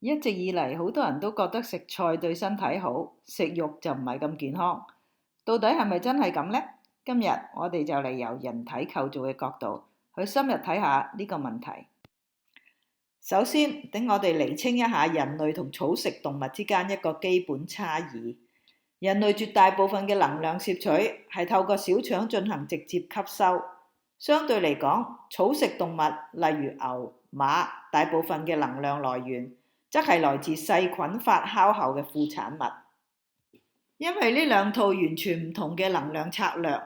一直以嚟，好多人都覺得食菜對身體好，食肉就唔係咁健康。到底係咪真係咁呢？今日我哋就嚟由人體構造嘅角度去深入睇下呢個問題。首先，等我哋釐清一下人類同草食動物之間一個基本差異。人類絕大部分嘅能量攝取係透過小腸進行直接吸收。相對嚟講，草食動物例如牛、馬，大部分嘅能量來源則係來自細菌發酵後嘅副產物。因為呢兩套完全唔同嘅能量策略，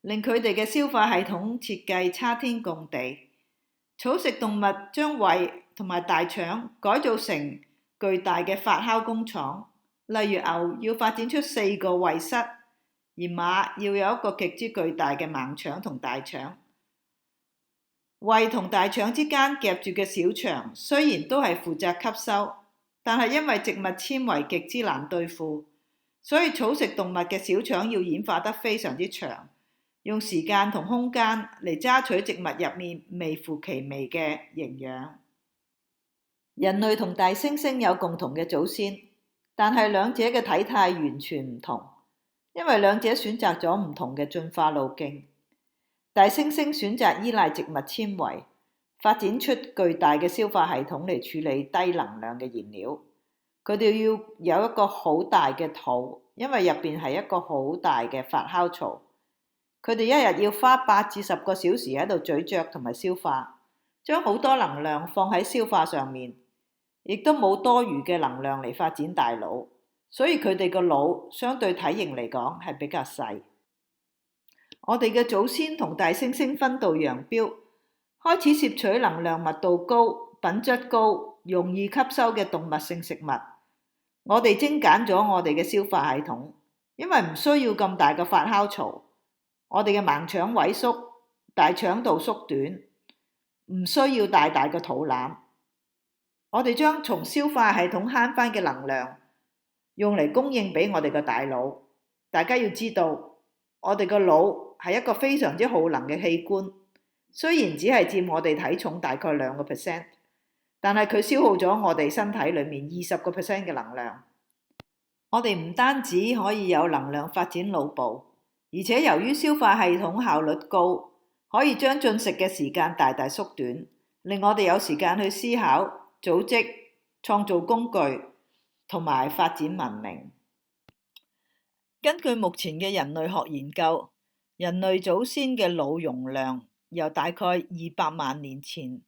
令佢哋嘅消化系統設計差天共地。草食動物將胃同埋大腸改造成巨大嘅發酵工廠，例如牛要發展出4個胃室，而馬要有一個極之巨大嘅盲腸同大腸。胃同大腸之間夾住嘅小腸雖然都係負責吸收，但係因為植物纖維極之難對付，所以草食動物嘅小腸要演化得非常之長，用時間同空間嚟揸取植物入面微乎其微嘅營養。人類同大猩猩有共同嘅祖先，但係兩者嘅體態完全唔同，因為兩者選擇咗唔同嘅進化路徑。大猩猩選擇依賴植物纖維，發展出巨大嘅消化系統嚟處理低能量嘅燃料。佢哋要有一個好大嘅肚，因為入邊係一個好大嘅發酵槽。佢哋一日要花8至10個小時喺度咀嚼同埋消化，將好多能量放喺消化上面，亦都冇多餘嘅能量嚟發展大腦，所以佢哋個腦相對體型嚟講係比較細。我哋嘅祖先同大猩猩分道揚鑣，開始攝取能量密度高、品質高、容易吸收嘅動物性食物。我哋精簡咗我哋嘅消化系統，因為唔需要咁大嘅發酵槽。我哋嘅盲腸萎縮，大腸道縮短，唔需要大大嘅肚腩。我哋將從消化系統慳返嘅能量，用嚟供應俾我哋嘅大腦。大家要知道，我哋個腦係一個非常之耗能嘅器官，雖然只係佔我哋體重大概2%，但係佢消耗咗我哋身體裏面20% 嘅能量。我哋唔單止可以有能量發展腦部，而且由於消化系統效率高，可以將進食嘅時間大大縮短，令我哋有時間去思考、組織、創造工具同埋發展文明。根據目前嘅人類學研究，人類祖先嘅腦容量由大概200萬年前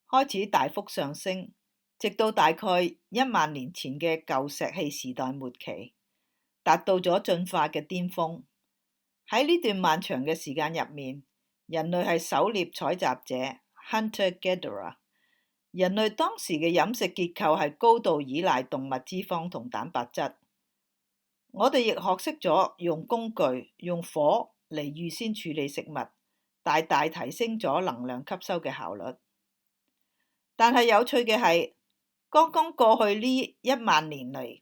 開始大幅上升，直到大概1萬年前嘅舊石器時代末期，達到咗進化嘅巔峰。喺呢段漫長嘅時間入面，人類係狩獵採集者 （hunter-gatherer）。人類當時嘅飲食結構係高度依賴動物脂肪同蛋白質。我哋亦學識咗用工具、用火嚟預先處理食物，大大提升咗能量吸收嘅效率。但係有趣嘅係，剛剛過去呢1萬年嚟，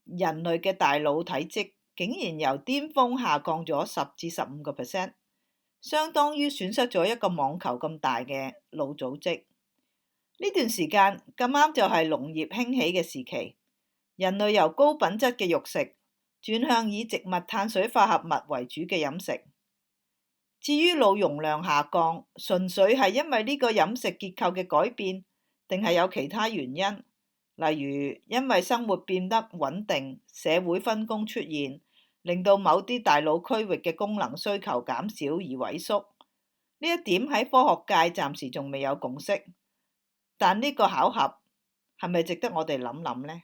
人類嘅大腦體積竟然由巔峰下降咗10至15%，相當於損失咗一個網球咁大嘅腦組織。呢段時間咁啱就係農業興起嘅時期，人類由高品質嘅肉食轉向以植物碳水化合物為主嘅飲食。至於腦容量下降，純粹係因為呢個飲食結構嘅改變，定係有其他原因？例如因為生活變得穩定，社會分工出現，令到某啲大腦區域嘅功能需求減少而萎縮。呢一點喺科學界暫時仲未有共識，但呢個巧合係咪值得我哋諗諗呢？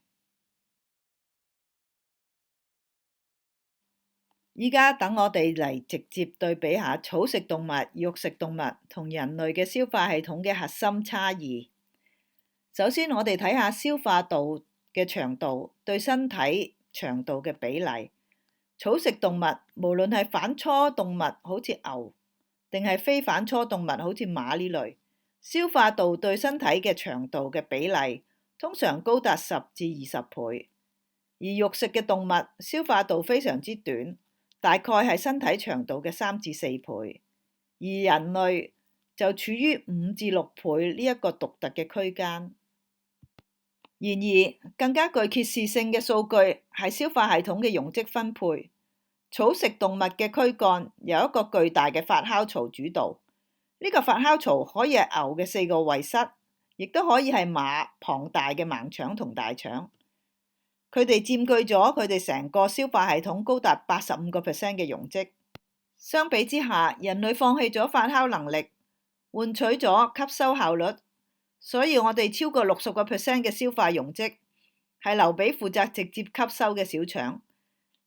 依家等我哋嚟直接對比下草食動物、肉食動物同人類嘅消化系統嘅核心差異。首先，我哋睇下消化道嘅長度對身體長度嘅比例。草食動物無論係反芻動物，好似牛，定係非反芻動物，好似馬呢類，消化道對身體嘅長度嘅比例通常高達10至20倍。而肉食嘅動物消化道非常之短，大概係身體長度嘅3至4倍，而人類就處於5至6倍呢一個獨特嘅區間。然而，更加具揭示性嘅數據係消化系統嘅容積分配。草食動物嘅軀幹由一個巨大嘅發酵槽主導，呢個發酵槽可以係牛嘅4個胃室，亦都可以係馬龐大嘅盲腸同大腸。佢哋佔據咗佢哋成個消化系統高達85% 嘅容積。相比之下，人類放棄咗發酵能力，換取咗吸收效率，所以我哋超過60% 嘅消化容積係留俾負責直接吸收嘅小腸。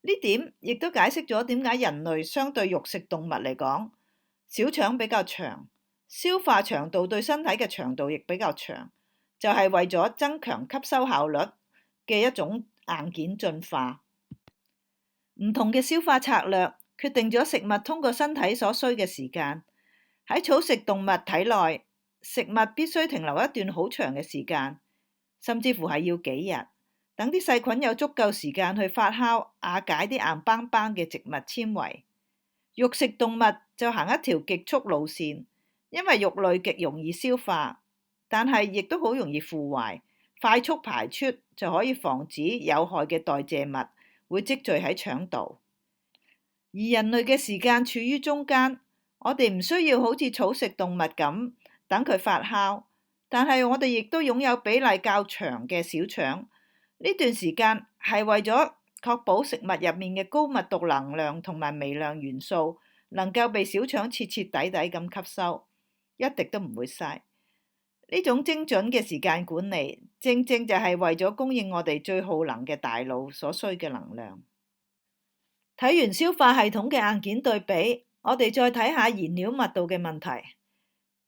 呢點亦都解釋咗點解人類相對肉食動物嚟講，小腸比較長，消化長度對身體嘅長度亦比較長，就係為咗增強吸收效率嘅一種硬件進化。唔同嘅消化策略決定咗食物通過身體所需嘅時間。喺草食動物體內，食物必須停留一段好長嘅時間，甚至乎係要幾日，等啲細菌有足夠時間去發酵瓦解啲硬邦邦嘅植物纖維。肉食動物就行一條極速路線，因為肉類極容易消化，但係亦都好容易腐壞，快速排出就可以防止有害嘅代謝物會積聚喺腸道。而人類嘅時間處於中間，我哋唔需要好似草食動物咁等佢發酵，但係我哋亦都擁有比例較長嘅小腸。呢段時間係為咗確保食物入面嘅高密度能量同埋微量元素能夠被小腸徹徹底底咁吸收，一滴都唔會嘥。呢種精準嘅時間管理，正正就係為咗供應我哋最耗能嘅大腦所需嘅能量。睇完消化系統嘅硬件對比，我哋再睇下燃料密度嘅問題。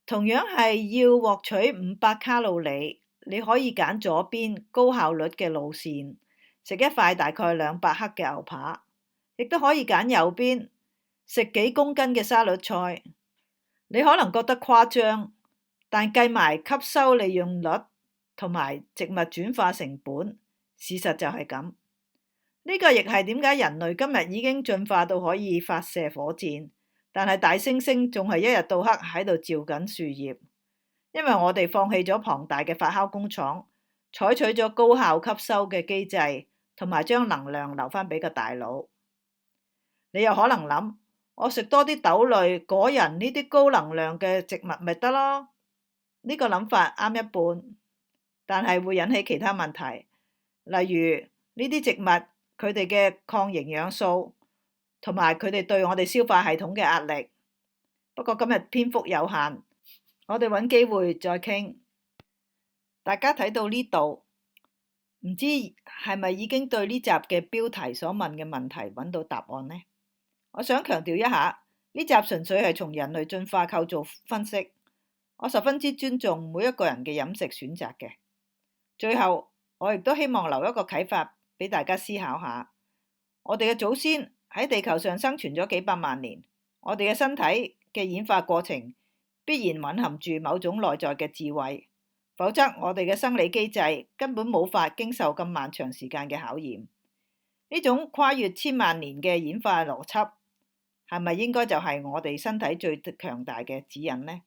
同樣係要獲取500卡路里，你可以揀左邊高效率嘅路線，食一塊大概200克嘅牛扒，亦都可以揀右邊食幾公斤嘅沙律菜。你可能覺得誇張，但計埋吸收利用率同埋植物轉化成本，事實就係咁。呢個亦係點解人類今日已經進化到可以發射火箭，但係大猩猩仲係一日到黑喺度照緊樹葉，因為我哋放棄咗龐大嘅發酵工廠，採取咗高效吸收嘅機制，同埋將能量留返俾個大腦。你又可能諗，我食多啲豆類、果仁呢啲高能量嘅植物咪得咯？呢個諗法啱一半，但係會引起其他問題，例如呢啲植物佢哋嘅抗營養素，同埋佢哋對我哋消化系統嘅壓力。不過今日篇幅有限，我哋揾機會再傾。大家睇到呢度，唔知係咪已經對呢集嘅標題所問嘅問題揾到答案呢？我想強調一下，呢集純粹係從人類進化構造分析，我十分之尊重每一個人嘅飲食選擇嘅。最後，我亦都希望留一個啟發俾大家思考下。我哋嘅祖先喺地球上生存咗幾百萬年，我哋嘅身體嘅演化過程必然蘊含住某種內在嘅智慧，否則我哋嘅生理機制根本冇法經受咁漫長時間嘅考驗。呢種跨越千萬年嘅演化邏輯，係咪應該就係我哋身體最強大嘅指引呢？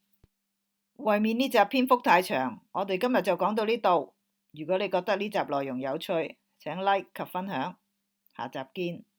為免呢集篇幅太長，我哋今日就講到呢度。如果你覺得呢集內容有趣，請 like 及分享。下集見。